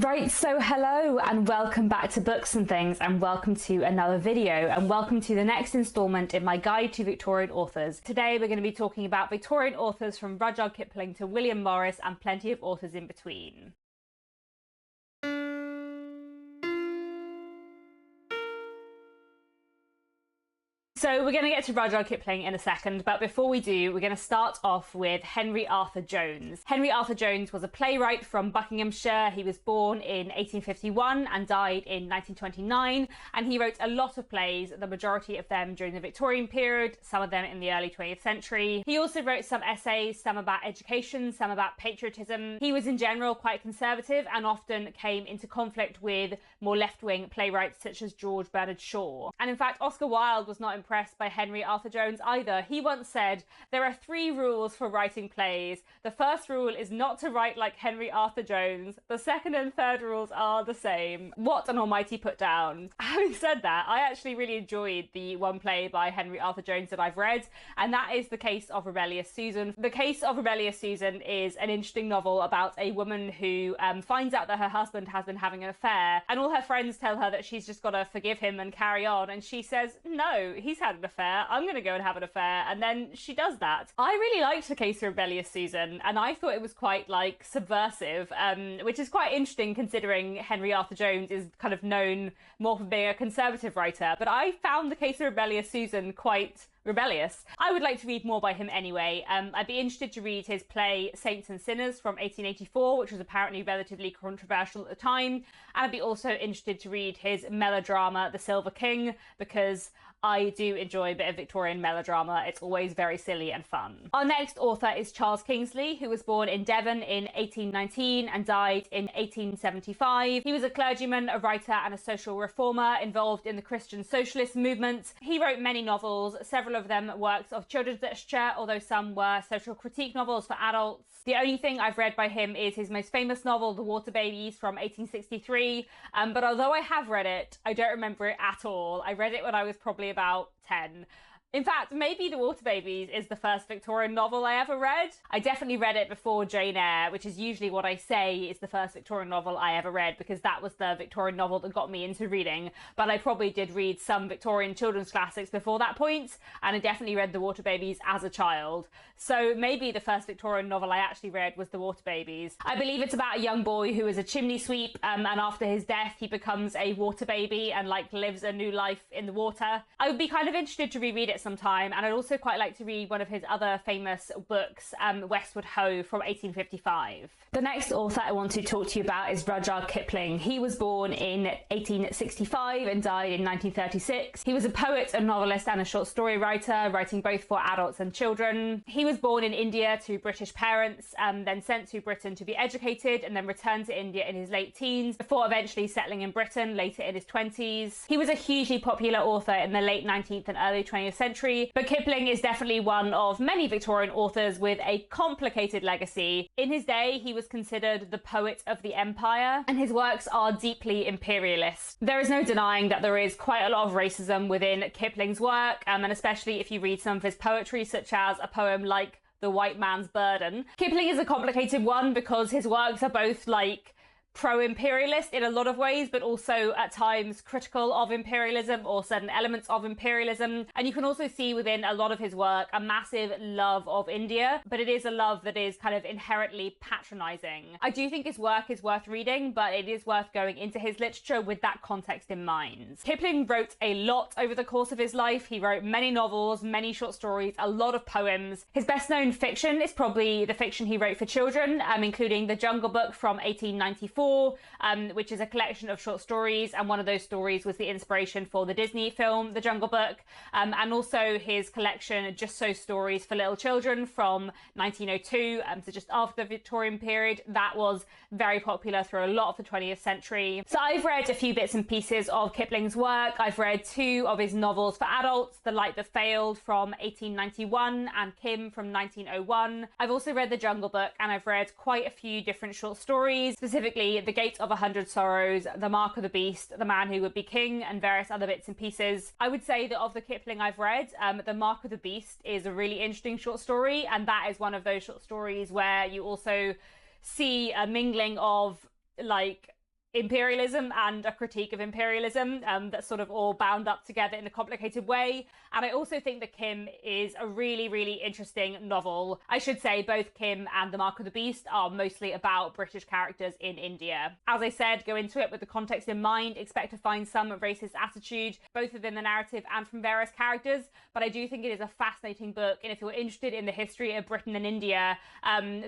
Right, so hello and welcome back to Books and Things, and welcome to another video, and welcome to the next instalment in my guide to Victorian authors. Today we're going to be talking about Victorian authors from Rudyard Kipling to William Morris and plenty of authors in between. So we're going to get to Rudyard Kipling in a second, but before we do, we're going to start off with Henry Arthur Jones. Henry Arthur Jones was a playwright from Buckinghamshire. He was born in 1851 and died in 1929, and he wrote a lot of plays, the majority of them during the Victorian period, some of them in the early 20th century. He also wrote some essays, some about education, some about patriotism. He was in general quite conservative and often came into conflict with more left-wing playwrights such as George Bernard Shaw. And in fact, Oscar Wilde was not impressed by Henry Arthur Jones either. He once said, "There are 3 rules for writing plays. The first rule is not to write like Henry Arthur Jones. The second and third rules are the same." What an almighty put down. Having said that, I actually really enjoyed the one play by Henry Arthur Jones that I've read, and that is The Case of Rebellious Susan. The Case of Rebellious Susan is an interesting novel about a woman who finds out that her husband has been having an affair, and all her friends tell her that she's just got to forgive him and carry on, and she says, "No, he's had an affair, I'm going to go and have an affair," and then she does that. I really liked The Case of Rebellious Susan, and I thought it was quite like subversive, which is quite interesting considering Henry Arthur Jones is kind of known more for being a conservative writer, but I found The Case of Rebellious Susan quite rebellious. I would like to read more by him anyway. I'd be interested to read his play Saints and Sinners from 1884, which was apparently relatively controversial at the time, and I'd be also interested to read his melodrama The Silver King, because I do enjoy a bit of Victorian melodrama. It's always very silly and fun. Our next author is Charles Kingsley, who was born in Devon in 1819 and died in 1875. He was a clergyman, a writer and a social reformer involved in the Christian socialist movement. He wrote many novels, several of them works of children's literature, although some were social critique novels for adults. The only thing I've read by him is his most famous novel, The Water Babies from 1863, but although I have read it, I don't remember it at all. I read it when I was probably about 10. In fact, maybe The Water Babies is the first Victorian novel I ever read. I definitely read it before Jane Eyre, which is usually what I say is the first Victorian novel I ever read, because that was the Victorian novel that got me into reading. But I probably did read some Victorian children's classics before that point, and I definitely read The Water Babies as a child. So maybe the first Victorian novel I actually read was The Water Babies. I believe it's about a young boy who is a chimney sweep, and after his death he becomes a water baby and lives a new life in the water. I would be kind of interested to reread it sometime, and I'd also quite like to read one of his other famous books, Westward Ho from 1855. The next author I want to talk to you about is Rudyard Kipling. He was born in 1865 and died in 1936. He was a poet, a novelist and a short story writer, writing both for adults and children. He was born in India to British parents, then sent to Britain to be educated, and then returned to India in his late teens before eventually settling in Britain later in his 20s. He was a hugely popular author in the late 19th and early 20th century, but Kipling is definitely one of many Victorian authors with a complicated legacy. In his day, he was considered the poet of the empire, and his works are deeply imperialist. There is no denying that there is quite a lot of racism within Kipling's work, and especially if you read some of his poetry, such as a poem like The White Man's Burden. Kipling is a complicated one because his works are both pro-imperialist in a lot of ways, but also at times critical of imperialism or certain elements of imperialism. And you can also see within a lot of his work a massive love of India, but it is a love that is kind of inherently patronizing. I do think his work is worth reading, but it is worth going into his literature with that context in mind. Kipling wrote a lot over the course of his life. He wrote many novels, many short stories, a lot of poems. His best known fiction is probably the fiction he wrote for children, including The Jungle Book from 1894, which is a collection of short stories, and one of those stories was the inspiration for the Disney film The Jungle Book, and also his collection Just So Stories for Little Children from 1902, so just after the Victorian period. That was very popular through a lot of the 20th century. So I've read a few bits and pieces of Kipling's work. I've read 2 of his novels for adults, The Light That Failed from 1891 and Kim from 1901. I've also read The Jungle Book, and I've read quite a few different short stories, specifically The Gate of 100 Sorrows, The Mark of the Beast, The Man Who Would Be King, and various other bits and pieces. I would say that of the Kipling I've read, The Mark of the Beast is a really interesting short story, and that is one of those short stories where you also see a mingling of imperialism and a critique of imperialism that's sort of all bound up together in a complicated way. And I also think that Kim is a really, really interesting novel. I should say both Kim and The Mark of the Beast are mostly about British characters in India. As I said, go into it with the context in mind, expect to find some racist attitude, both within the narrative and from various characters, but I do think it is a fascinating book, and if you're interested in the history of Britain and India,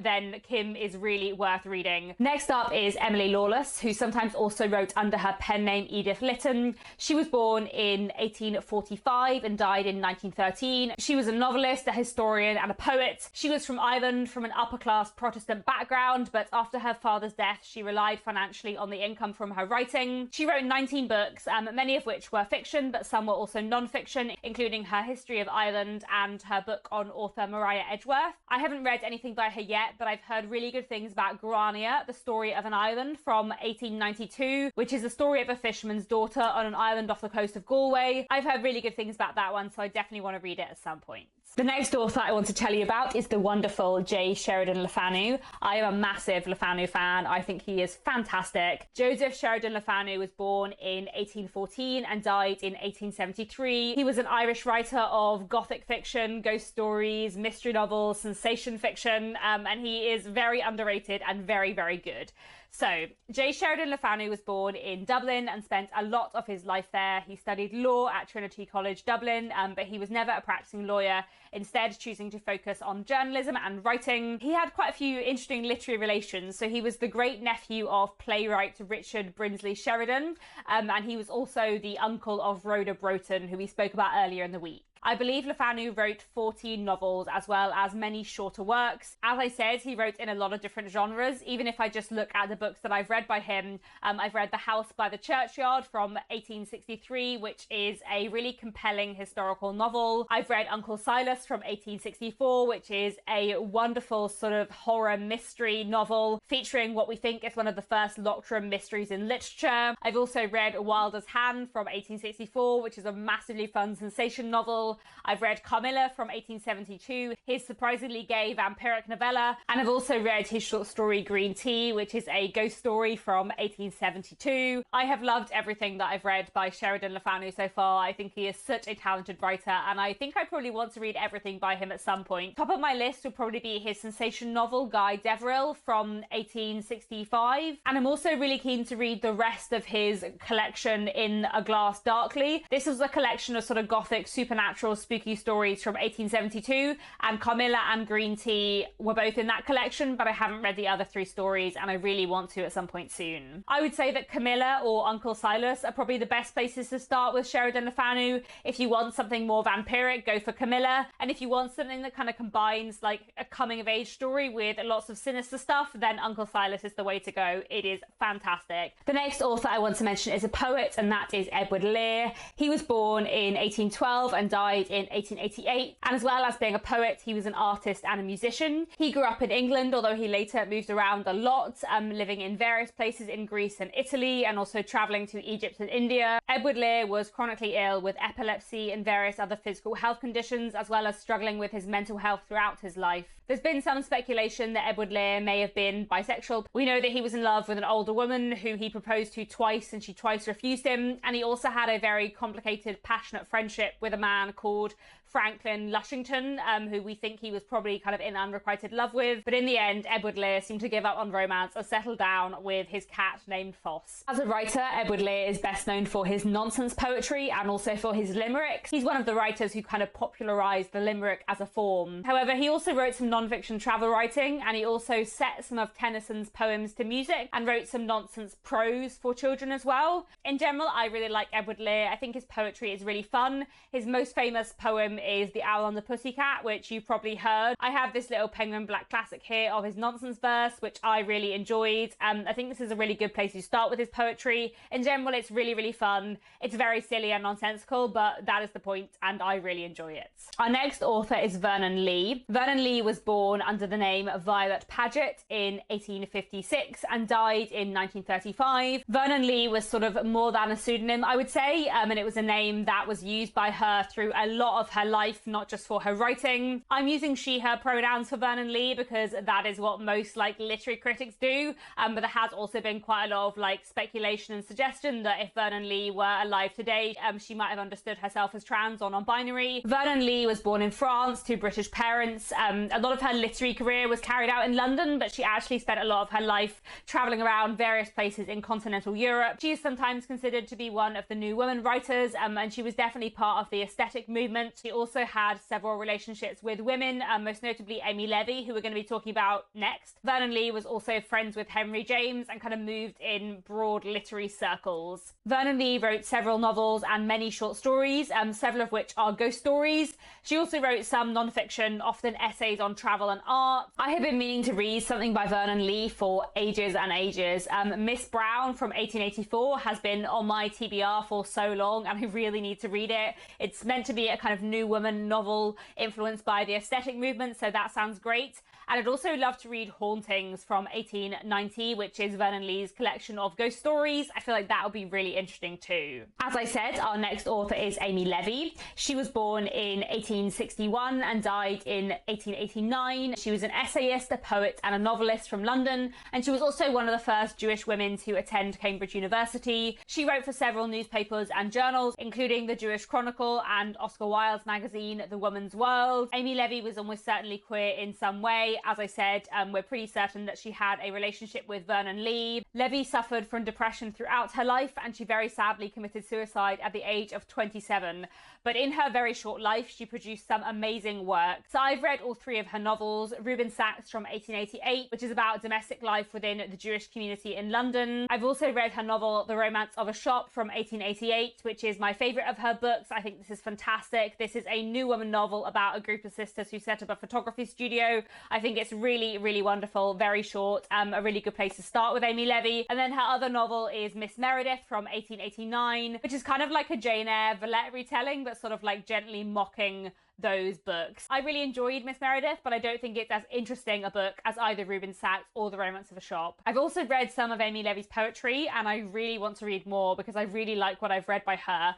then Kim is really worth reading. Next up is Emily Lawless, who sometimes also wrote under her pen name Edith Lytton. She was born in 1845 and died in 1913. She was a novelist, a historian, and a poet. She was from Ireland, from an upper-class Protestant background, but after her father's death, she relied financially on the income from her writing. She wrote 19 books, many of which were fiction, but some were also non-fiction, including her History of Ireland and her book on author Maria Edgeworth. I haven't read anything by her yet, but I've heard really good things about Grania, the Story of an Island from 1892, which is the story of a fisherman's daughter on an island off the coast of Galway. I've heard really good things about that one, so I definitely want to read it at some point. The next author I want to tell you about is the wonderful J. Sheridan Le Fanu. I am a massive Le Fanu fan. I think he is fantastic. Joseph Sheridan Le Fanu was born in 1814 and died in 1873. He was an Irish writer of gothic fiction, ghost stories, mystery novels, sensation fiction, and he is very underrated and very, very good. So, J. Sheridan Le Fanu was born in Dublin and spent a lot of his life there. He studied law at Trinity College Dublin, but he was never a practicing lawyer, instead choosing to focus on journalism and writing. He had quite a few interesting literary relations. So he was the great nephew of playwright Richard Brinsley Sheridan, and he was also the uncle of Rhoda Broughton, who we spoke about earlier in the week. I believe Le Fanu wrote 14 novels as well as many shorter works. As I said, he wrote in a lot of different genres. Even if I just look at the books that I've read by him, I've read The House by the Churchyard from 1863, which is a really compelling historical novel. I've read Uncle Silas from 1864, which is a wonderful sort of horror mystery novel featuring what we think is one of the first locked room mysteries in literature. I've also read Wilder's Hand from 1864, which is a massively fun sensation novel. I've read Carmilla from 1872, his surprisingly gay vampiric novella, and I've also read his short story Green Tea, which is a ghost story from 1872. I have loved everything that I've read by Sheridan Le Fanu so far. I think he is such a talented writer, and I think I probably want to read everything by him at some point. Top of my list would probably be his sensation novel Guy Deverell from 1865, and I'm also really keen to read the rest of his collection In a Glass Darkly. This was a collection of sort of gothic supernatural spooky stories from 1872, and Carmilla and Green Tea were both in that collection, but I haven't read the other three stories and I really want to at some point soon. I would say that Camilla or Uncle Silas are probably the best places to start with Sheridan Le Fanu. If you want something more vampiric, go for Camilla, and if you want something that kind of combines like a coming of age story with lots of sinister stuff, then Uncle Silas is the way to go. It is fantastic. The next author I want to mention is a poet, and that is Edward Lear. He was born in 1812 and died in 1888, and as well as being a poet, he was an artist and a musician. He grew up in England, although he later moved around a lot, living in various places in Greece and Italy, and also travelling to Egypt and India. Edward Lear was chronically ill with epilepsy and various other physical health conditions, as well as struggling with his mental health throughout his life. There's been some speculation that Edward Lear may have been bisexual. We know that he was in love with an older woman who he proposed to twice, and she twice refused him, and he also had a very complicated, passionate friendship with a man called Franklin Lushington, who we think he was probably kind of in unrequited love with. But in the end, Edward Lear seemed to give up on romance and settle down with his cat named Foss. As a writer, Edward Lear is best known for his nonsense poetry and also for his limericks. He's one of the writers who kind of popularised the limerick as a form. However, he also wrote some non-fiction travel writing, and he also set some of Tennyson's poems to music and wrote some nonsense prose for children as well. In general, I really like Edward Lear. I think his poetry is really fun. His most famous poem is The Owl and the Pussycat, which you've probably heard. I have this little Penguin Black classic here of his nonsense verse, which I really enjoyed. I think this is a really good place to start with his poetry. In general, it's really, really fun. It's very silly and nonsensical, but that is the point, and I really enjoy it. Our next author is Vernon Lee. Vernon Lee was born under the name Violet Paget in 1856 and died in 1935. Vernon Lee was sort of more than a pseudonym, I would say, and it was a name that was used by her through a lot of her life, not just for her writing. I'm using she, her pronouns for Vernon Lee because that is what most literary critics do. But there has also been quite a lot of speculation and suggestion that if Vernon Lee were alive today, she might have understood herself as trans or non-binary. Vernon Lee was born in France to British parents. A lot of her literary career was carried out in London, but she actually spent a lot of her life traveling around various places in continental Europe. She is sometimes considered to be one of the New Woman writers, and she was definitely part of the aesthetic movement. She also had several relationships with women, most notably Amy Levy, who we're going to be talking about next. Vernon Lee was also friends with Henry James and kind of moved in broad literary circles. Vernon Lee wrote several novels and many short stories, several of which are ghost stories. She also wrote some non-fiction, often essays on travel and art. I have been meaning to read something by Vernon Lee for ages and ages. Miss Brown from 1884 has been on my TBR for so long, and I really need to read it. It's meant to be a kind of New Woman novel influenced by the aesthetic movement, so that sounds great. And I'd also love to read Hauntings from 1890, which is Vernon Lee's collection of ghost stories. I feel like that would be really interesting too. As I said, our next author is Amy Levy. She was born in 1861 and died in 1889. She was an essayist, a poet and a novelist from London, and she was also one of the first Jewish women to attend Cambridge University. She wrote for several newspapers and journals, including the Jewish Chronicle and Oscar Wilde's magazine, The Woman's World. Amy Levy was almost certainly queer in some way. As I said, we're pretty certain that she had a relationship with Vernon Lee. Levy suffered from depression throughout her life, and she very sadly committed suicide at the age of 27. But in her very short life, she produced some amazing work. So I've read all three of her novels. Reuben Sachs from 1888, which is about domestic life within the Jewish community in London. I've also read her novel, The Romance of a Shop from 1888, which is my favourite of her books. I think this is fantastic. This is a New Woman novel about a group of sisters who set up a photography studio. I think it's really, really wonderful, very short, a really good place to start with Amy Levy. And then her other novel is Miss Meredith from 1889, which is kind of like a Jane Eyre Villette retelling, but sort of gently mocking those books. I really enjoyed Miss Meredith, but I don't think it's as interesting a book as either Reuben Sachs or The Romance of a Shop. I've also read some of Amy Levy's poetry, and I really want to read more because I really like what I've read by her.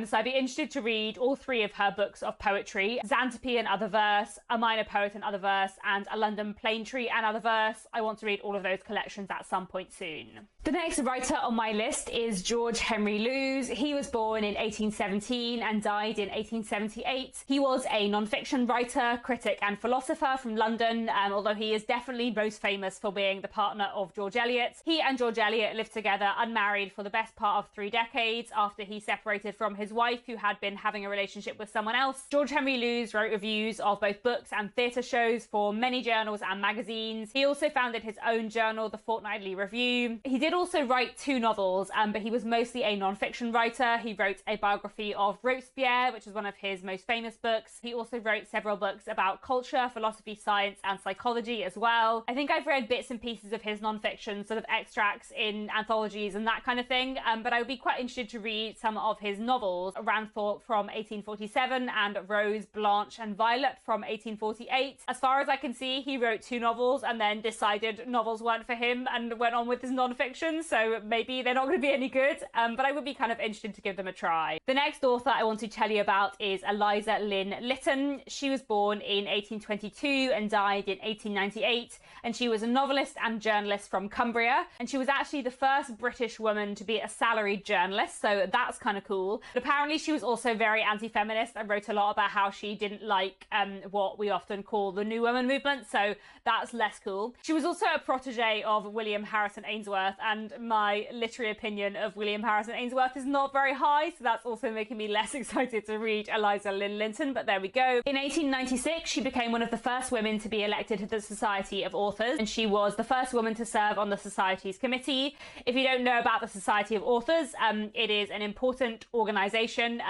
So I'd be interested to read all three of her books of poetry: Xantippe and Other Verse, A Minor Poet and Other Verse, and A London Plane Tree and Other Verse. I want to read all of those collections at some point soon. The next writer on my list is George Henry Lewes. He was born in 1817 and died in 1878. He was a non-fiction writer, critic and philosopher from London, although he is definitely most famous for being the partner of George Eliot. He and George Eliot lived together unmarried for the best part of 3 decades after he separated from his wife, who had been having a relationship with someone else. George Henry Lewes wrote reviews of both books and theatre shows for many journals and magazines. He also founded his own journal, The Fortnightly Review. He did also write 2 novels, but he was mostly a non-fiction writer. He wrote a biography of Robespierre, which is one of his most famous books. He also wrote several books about culture, philosophy, science and psychology as well. I think I've read bits and pieces of his non-fiction, sort of extracts in anthologies and that kind of thing, but I would be quite interested to read some of his novels. Ranthorpe from 1847 and Rose, Blanche and Violet from 1848. As far as I can see, he wrote 2 novels and then decided novels weren't for him and went on with his non-fiction, so maybe they're not going to be any good, but I would be kind of interested to give them a try. The next author I want to tell you about is Eliza Lynn Linton. She was born in 1822 and died in 1898, and she was a novelist and journalist from Cumbria, and she was actually the first British woman to be a salaried journalist, so that's kind of cool. But apparently she was also very anti-feminist and wrote a lot about how she didn't like what we often call the New Woman movement, so that's less cool. She was also a protege of William Harrison Ainsworth, and my literary opinion of William Harrison Ainsworth is not very high, so that's also making me less excited to read Eliza Lynn Linton, but there we go. In 1896, she became one of the first women to be elected to the Society of Authors, and she was the first woman to serve on the Society's committee. If you don't know about the Society of Authors, it is an important organisation,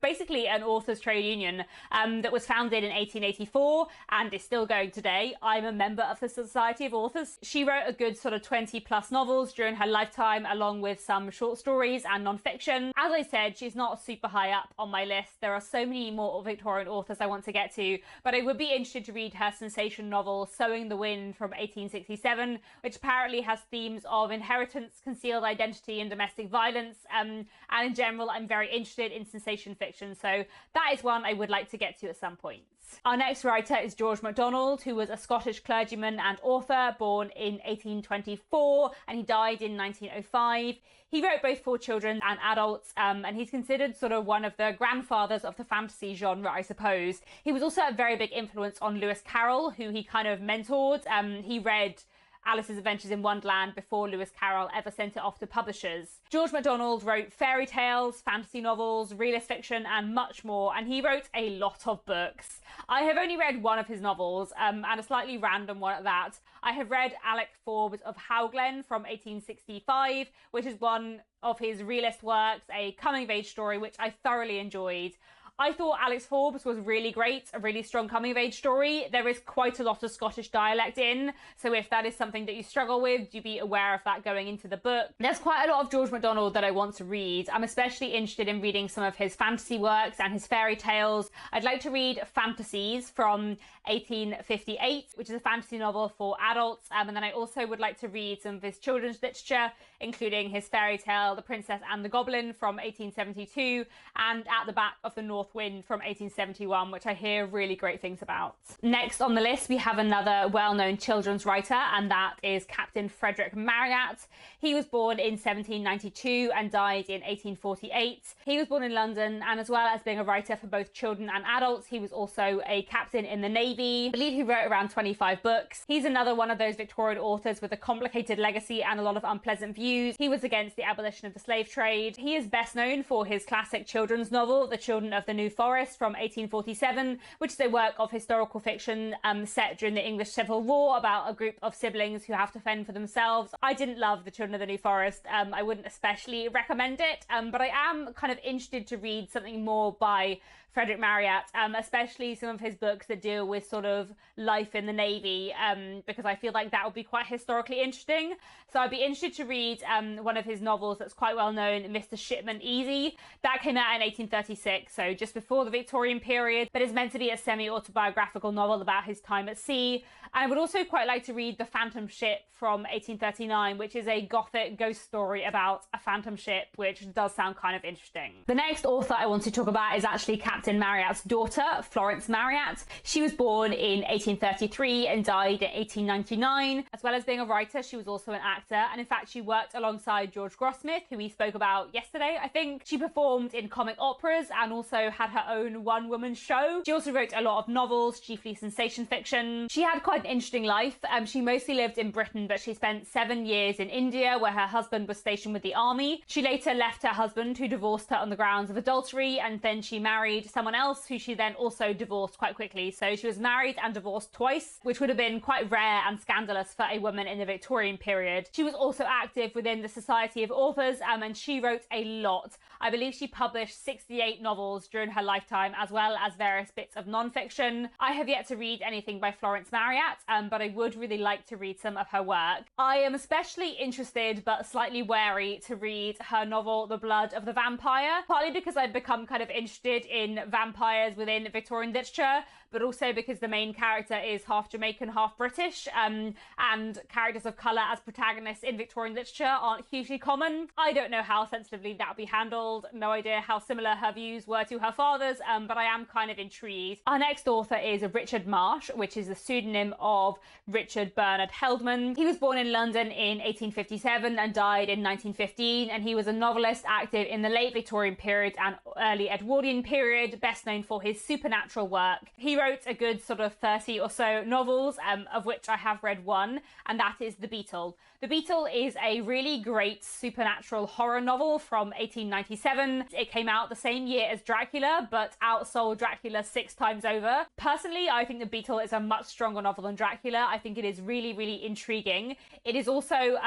basically an authors' trade union that was founded in 1884 and is still going today. I'm a member of the Society of Authors. She wrote a good sort of 20 plus novels during during her lifetime, along with some short stories and non-fiction. As I said, she's not super high up on my list. There are so many more Victorian authors I want to get to, but I would be interested to read her sensation novel Sowing the Wind from 1867, which apparently has themes of inheritance, concealed identity and domestic violence, and in general I'm very interested in sensation fiction, so that is one I would like to get to at some point. Our next writer is George MacDonald, who was a Scottish clergyman and author, born in 1824 and he died in 1905. He wrote both for children and adults, and he's considered sort of one of the grandfathers of the fantasy genre, I suppose. He was also a very big influence on Lewis Carroll, who he kind of mentored. He read Alice's Adventures in Wonderland before Lewis Carroll ever sent it off to publishers. George MacDonald wrote fairy tales, fantasy novels, realist fiction, and much more, and he wrote a lot of books. I have only read one of his novels, and a slightly random one at that. I have read Alec Forbes of Howglen from 1865, which is one of his realist works, a coming-of-age story which I thoroughly enjoyed. I thought Alex Forbes was really great, a really strong coming-of-age story. There is quite a lot of Scottish dialect in, so if that is something that you struggle with, do be aware of that going into the book. There's quite a lot of George MacDonald that I want to read. I'm especially interested in reading some of his fantasy works and his fairy tales. I'd like to read Fantasies from 1858, which is a fantasy novel for adults, and then I also would like to read some of his children's literature, including his fairy tale The Princess and the Goblin from 1872 and At the Back of the North Wind from 1871, which I hear really great things about. Next on the list we have another well-known children's writer, and that is Captain Frederick Marryat. He was born in 1792 and died in 1848. He was born in London, and as well as being a writer for both children and adults, he was also a captain in the Navy. I believe he wrote around 25 books. He's another one of those Victorian authors with a complicated legacy and a lot of unpleasant views. He was against the abolition of the slave trade. He is best known for his classic children's novel The Children of the New Forest from 1847, which is a work of historical fiction set during the English Civil War about a group of siblings who have to fend for themselves. I didn't love The Children of the New Forest. I wouldn't especially recommend it, but I am kind of interested to read something more by Frederick Marryat, especially some of his books that deal with sort of life in the Navy, because I feel like that would be quite historically interesting. So I'd be interested to read one of his novels that's quite well known, Mr. Shipman Easy. That came out in 1836, so just before the Victorian period, but is meant to be a semi-autobiographical novel about his time at sea. And I would also quite like to read The Phantom Ship from 1839, which is a gothic ghost story about a phantom ship, which does sound kind of interesting. The next author I want to talk about is actually Captain Marryat's daughter, Florence Marryat. She was born in 1833 and died in 1899. As well as being a writer, she was also an actor, and in fact she worked alongside George Grossmith, who we spoke about yesterday, I think. She performed in comic operas and also had her own one-woman show. She also wrote a lot of novels, chiefly sensation fiction. She had quite an interesting life. She mostly lived in Britain, but she spent 7 years in India, where her husband was stationed with the army. She later left her husband, who divorced her on the grounds of adultery, and then she married someone else who she then also divorced quite quickly. So she was married and divorced twice, which would have been quite rare and scandalous for a woman in the Victorian period. She was also active within the Society of Authors, and she wrote a lot. I believe she published 68 novels during her lifetime, as well as various bits of non-fiction. I have yet to read anything by Florence Marryat, but I would really like to read some of her work. I am especially interested, but slightly wary, to read her novel The Blood of the Vampire, partly because I've become kind of interested in vampires within Victorian literature, but also because the main character is half Jamaican, half British, and characters of colour as protagonists in Victorian literature aren't hugely common. I don't know how sensitively that would be handled, no idea how similar her views were to her father's, but I am kind of intrigued. Our next author is Richard Marsh, which is the pseudonym of Richard Bernard Heldman. He was born in London in 1857 and died in 1915, and he was a novelist active in the late Victorian period and early Edwardian period, best known for his supernatural work. He wrote a good sort of 30 or so novels, of which I have read one, and that is The Beetle. The Beetle is a really great supernatural horror novel from 1897. It came out the same year as Dracula, Dracula, but outsold Dracula 6 times over. Personally, I think The Beetle is a much stronger novel than Dracula. I think it is really, really intriguing. It is also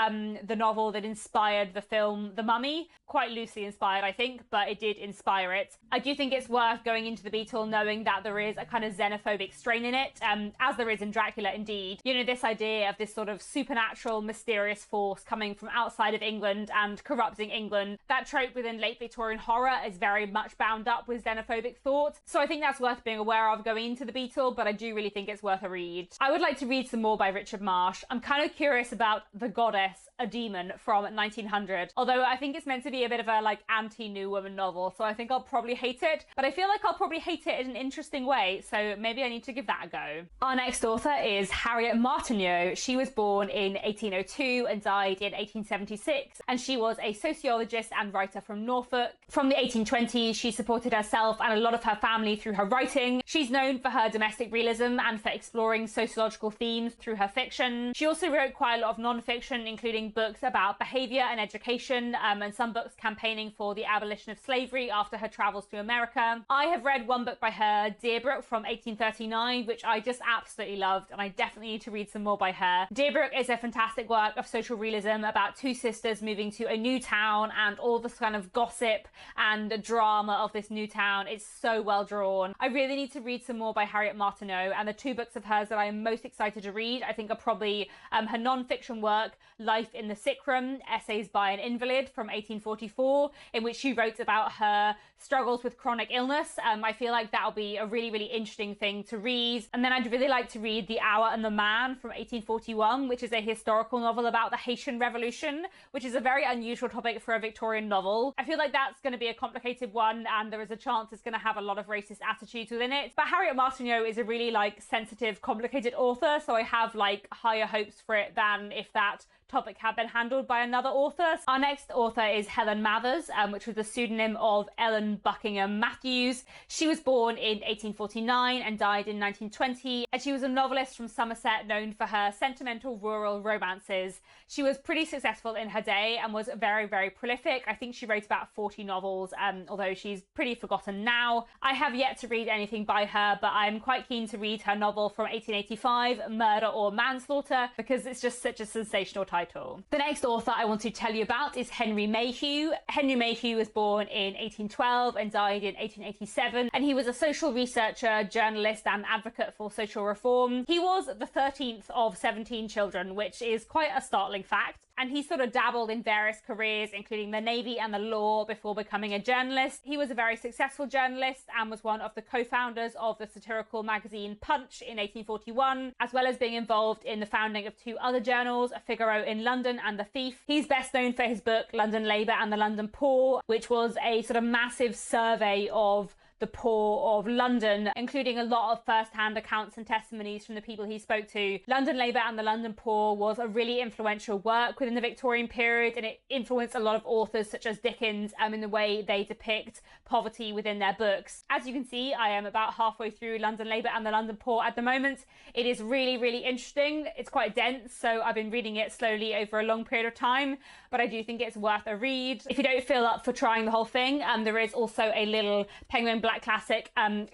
the novel that inspired the film The Mummy. Quite loosely inspired, I think, but it did inspire it. I do think it's worth going into The Beetle knowing that there is a kind of xenophobic strain in it, as there is in Dracula indeed. You know, this idea of this sort of supernatural, mysterious force coming from outside of England and corrupting England. That trope within late Victorian horror is very much bound up with xenophobic thought. So I think that's worth being aware of going into The Beetle, but I do really think it's worth a read. I would like to read some more by Richard Marsh. I'm kind of curious about The Goddess, a Demon from 1900, although I think it's meant to be a bit of a like anti-New Woman novel, so I think I'll probably hate it, but I feel like I'll probably hate it in an interesting way, so maybe I need to give that a go. Our next author is Harriet Martineau. She was born in 1802 and died in 1876, and she was a sociologist and writer from Norfolk. From the 1820s, she supported herself and a lot of her family through her writing. She's known for her domestic realism and for exploring sociological themes through her fiction. She also wrote quite a lot of non-fiction, including books about behaviour and education, and some books campaigning for the abolition of slavery after her travels to America. I have read one book by her, Deerbrook, from 1839, which I just absolutely loved, and I definitely need to read some more by her. Deerbrook is a fantastic work of social realism about two sisters moving to a new town and all this kind of gossip and drama of this new town. It's so well drawn. I really need to read some more by Harriet Martineau, and the 2 books of hers that I am most excited to read, I think, are probably her non-fiction work, Life in the Sick Room, Essays by an Invalid from 1844, in which she wrote about her struggles with chronic illness. I feel like that'll be a really, really interesting thing to read. And then I'd really like to read The Hour and the Man from 1841, which is a historical novel about the Haitian Revolution, which is a very unusual topic for a Victorian novel. I feel like that's going to be a complicated one, and there is a chance it's going to have a lot of racist attitudes within it. But Harriet Martineau is a really like sensitive, complicated author, so I have like higher hopes for it than if that topic had been handled by another author. Our next author is Helen Mathers, which was the pseudonym of Ellen Buckingham Matthews. She was born in 1849 and died in 1920, and she was a novelist from Somerset known for her sentimental rural romances. She was pretty successful in her day and was very, very prolific. I think she wrote about 40 novels, although she's pretty forgotten now. I have yet to read anything by her, but I'm quite keen to read her novel from 1885, Murder or Manslaughter, because it's just such a sensational title. The next author I want to tell you about is Henry Mayhew. Henry Mayhew was born in 1812 and died in 1887, and he was a social researcher, journalist, and advocate for social reform. He was the 13th of 17 children, which is quite a startling fact. And he sort of dabbled in various careers, including the Navy and the law, before becoming a journalist. He was a very successful journalist and was one of the co-founders of the satirical magazine Punch in 1841, as well as being involved in the founding of 2 other journals, Figaro in London and The Thief. He's best known for his book London Labour and the London Poor, which was a sort of massive survey of the poor of London, including a lot of first-hand accounts and testimonies from the people he spoke to. London Labour and the London Poor was a really influential work within the Victorian period, and it influenced a lot of authors such as Dickens in the way they depict poverty within their books. As you can see, I am about halfway through London Labour and the London Poor at the moment. It is really, really interesting. It's quite dense, so I've been reading it slowly over a long period of time, but I do think it's worth a read. If you don't feel up for trying the whole thing, there is also a little Penguin Black Classic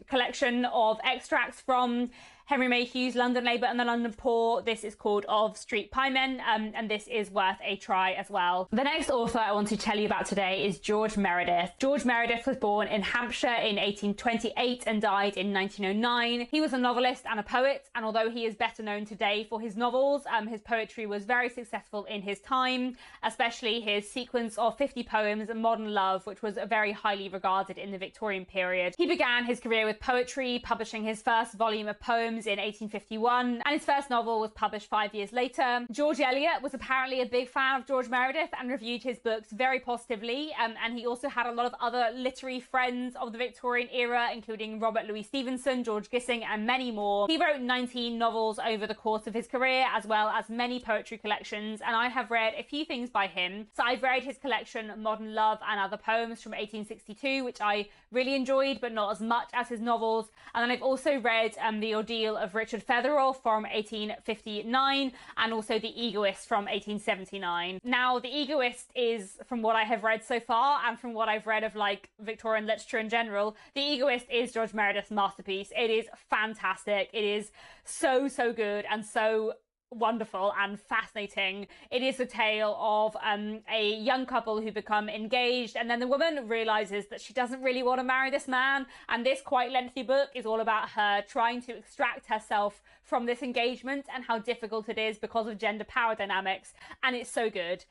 collection of extracts from Henry Mayhew's London Labour and the London Poor. This is called Of Street Piemen, and this is worth a try as well. The next author I want to tell you about today is George Meredith. George Meredith was born in Hampshire in 1828 and died in 1909. He was a novelist and a poet, and although he is better known today for his novels, his poetry was very successful in his time, especially his sequence of 50 poems, Modern Love, which was very highly regarded in the Victorian period. He began his career with poetry, publishing his first volume of poems in 1851, and his first novel was published 5 years later. George Eliot was apparently a big fan of George Meredith and reviewed his books very positively, and he also had a lot of other literary friends of the Victorian era, including Robert Louis Stevenson, George Gissing, and many more. He wrote 19 novels over the course of his career, as well as many poetry collections, and I have read a few things by him. So I've read his collection Modern Love and Other Poems from 1862, which I really enjoyed, but not as much as his novels. And then I've also read The Ordeal Ordeal of Richard Featherall from 1859, and also The Egoist from 1879. Now, The Egoist is, from what I have read so far, and from what I've read of like Victorian literature in general, The Egoist is George Meredith's masterpiece. It is fantastic. It is so good and so wonderful and fascinating. It is a tale of a young couple who become engaged, and then the woman realizes that she doesn't really want to marry this man, and this quite lengthy book is all about her trying to extract herself from this engagement and how difficult it is because of gender power dynamics, and it's so good.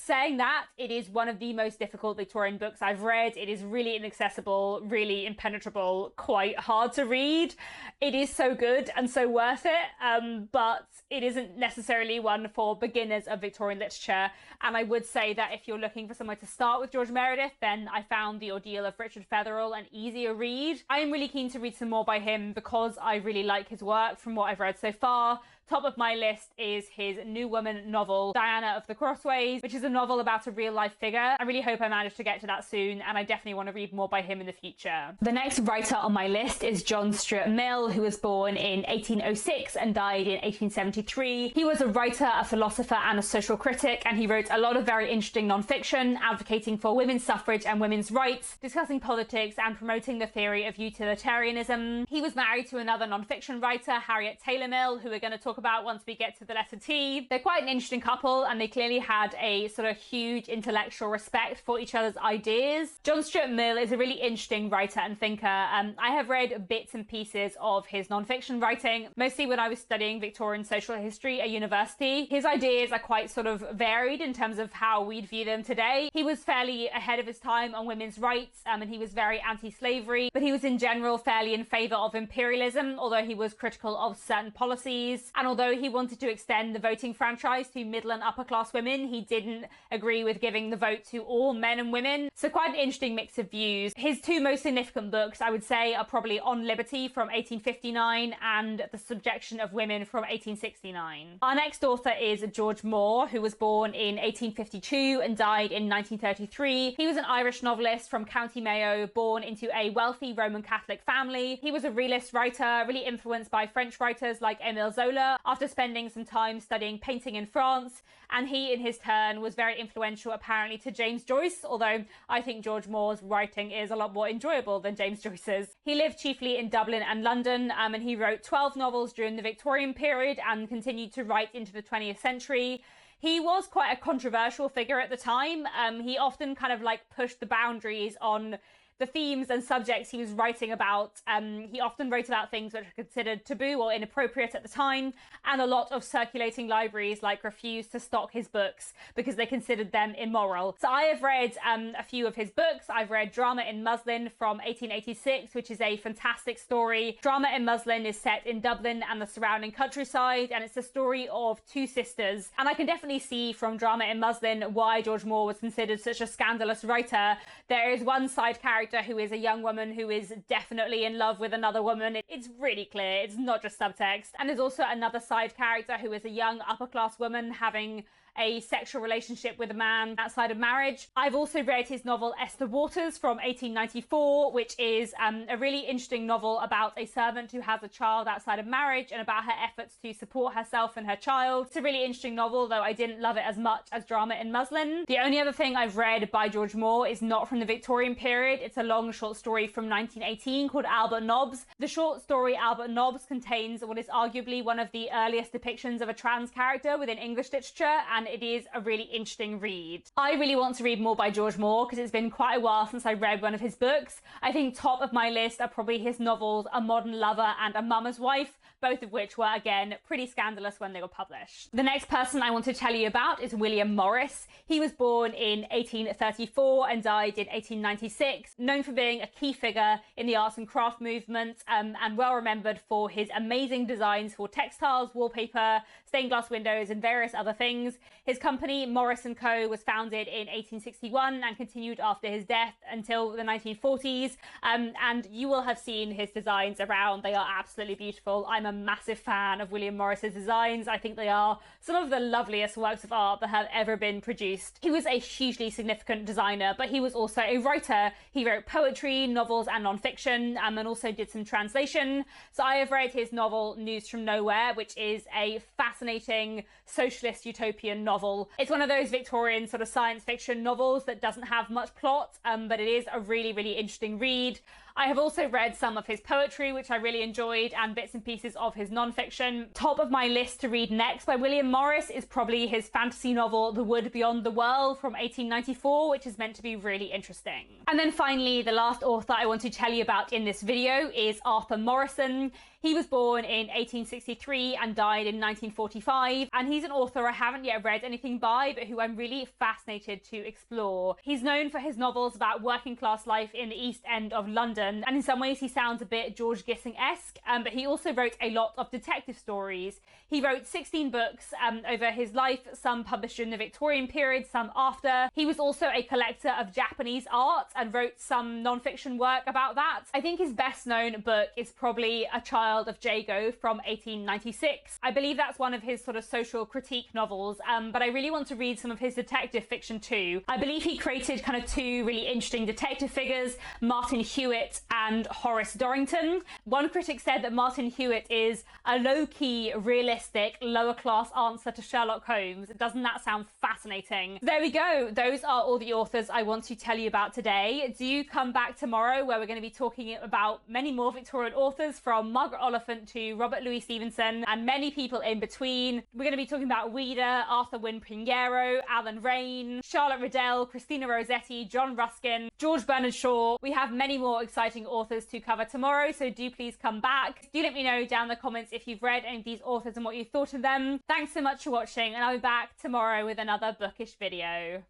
Saying that, it is one of the most difficult Victorian books I've read. It is really inaccessible, really impenetrable, quite hard to read. It is so good and so worth it, but it isn't necessarily one for beginners of Victorian literature. And I would say that if you're looking for somewhere to start with George Meredith, then I found The Ordeal of Richard Featherall an easier read. I am really keen to read some more by him because I really like his work from what I've read so far. Top of my list is his New Woman novel, Diana of the Crossways, which is a novel about a real-life figure. I really hope I manage to get to that soon, and I definitely want to read more by him in the future. The next writer on my list is John Stuart Mill, who was born in 1806 and died in 1873. He was a writer, a philosopher, and a social critic, and he wrote a lot of very interesting non-fiction, advocating for women's suffrage and women's rights, discussing politics, and promoting the theory of utilitarianism. He was married to another non-fiction writer, Harriet Mill, who we're going to talk about once we get to the letter T. They're quite an interesting couple, and they clearly had a sort of huge intellectual respect for each other's ideas. John Stuart Mill is a really interesting writer and thinker. I have read bits and pieces of his non-fiction writing, mostly when I was studying Victorian social history at university. His ideas are quite sort of varied in terms of how we'd view them today. He was fairly ahead of his time on women's rights, and he was very anti-slavery, but he was in general fairly in favour of imperialism, although he was critical of certain policies. And although he wanted to extend the voting franchise to middle and upper class women, he didn't agree with giving the vote to all men and women. So quite an interesting mix of views. His two most significant books, I would say, are probably On Liberty from 1859 and The Subjection of Women from 1869. Our next author is George Moore, who was born in 1852 and died in 1933. He was an Irish novelist from County Mayo, born into a wealthy Roman Catholic family. He was a realist writer, really influenced by French writers like Émile Zola, after spending some time studying painting in France, and he in his turn was very influential apparently to James Joyce, although I think George Moore's writing is a lot more enjoyable than James Joyce's. He lived chiefly in Dublin and London, and he wrote 12 novels during the Victorian period and continued to write into the 20th century. He was quite a controversial figure at the time. He often kind of like pushed the boundaries on the themes and subjects he was writing about. He often wrote about things which were considered taboo or inappropriate at the time, and a lot of circulating libraries like refused to stock his books because they considered them immoral. So I have read a few of his books. I've read Drama in Muslin from 1886, which is a fantastic story. Drama in Muslin is set in Dublin and the surrounding countryside, and it's a story of two sisters. And I can definitely see from Drama in Muslin why George Moore was considered such a scandalous writer. There is one side character who is a young woman who is definitely in love with another woman. It's really clear, it's not just subtext. And there's also another side character who is a young upper class woman having a sexual relationship with a man outside of marriage. I've also read his novel Esther Waters from 1894, which is a really interesting novel about a servant who has a child outside of marriage and about her efforts to support herself and her child. It's a really interesting novel, though I didn't love it as much as Drama in Muslin. The only other thing I've read by George Moore is not from the Victorian period. It's a long short story from 1918 called Albert Nobbs. The short story Albert Nobbs contains what is arguably one of the earliest depictions of a trans character within English literature, and it is a really interesting read. I really want to read more by George Moore because it's been quite a while since I read one of his books. I think top of my list are probably his novels A Modern Lover and A Mama's Wife, both of which were, again, pretty scandalous when they were published. The next person I want to tell you about is William Morris. He was born in 1834 and died in 1896, known for being a key figure in the arts and craft movement, and well remembered for his amazing designs for textiles, wallpaper, stained glass windows, and various other things. His company, Morrison Co., was founded in 1861 and continued after his death until the 1940s. And you will have seen his designs around. They are absolutely beautiful. I'm a massive fan of William Morris's designs. I think they are some of the loveliest works of art that have ever been produced. He was a hugely significant designer, but he was also a writer. He wrote poetry, novels, and non-fiction, and also did some translation. So I have read his novel News from Nowhere, which is a fascinating socialist utopian novel. It's one of those Victorian sort of science fiction novels that doesn't have much plot, but it is a really, really interesting read. I have also read some of his poetry, which I really enjoyed, and bits and pieces of his non-fiction. Top of my list to read next by William Morris is probably his fantasy novel The Wood Beyond the World from 1894, which is meant to be really interesting. And then finally, the last author I want to tell you about in this video is Arthur Morrison. He was born in 1863 and died in 1945, and he's an author I haven't yet read anything by, but who I'm really fascinated to explore. He's known for his novels about working class life in the East End of London, and in some ways he sounds a bit George Gissing-esque, but he also wrote a lot of detective stories. He wrote 16 books over his life, some published in the Victorian period, some after. He was also a collector of Japanese art and wrote some non-fiction work about that. I think his best known book is probably A Child of Jago from 1896. I believe that's one of his sort of social critique novels, but I really want to read some of his detective fiction too. I believe he created kind of two really interesting detective figures, Martin Hewitt and Horace Dorrington. One critic said that Martin Hewitt is a low-key, realistic, lower-class answer to Sherlock Holmes. Doesn't that sound fascinating? There we go. Those are all the authors I want to tell you about today. Do come back tomorrow, where we're going to be talking about many more Victorian authors, from Margaret Oliphant to Robert Louis Stevenson and many people in between. We're going to be talking about Ouida, Arthur Wynne Pinheiro, Alan Raine, Charlotte Riddell, Christina Rossetti, John Ruskin, George Bernard Shaw. We have many more exciting authors to cover tomorrow, so do please come back. Do let me know down in the comments if you've read any of these authors and what you thought of them. Thanks so much for watching, and I'll be back tomorrow with another bookish video.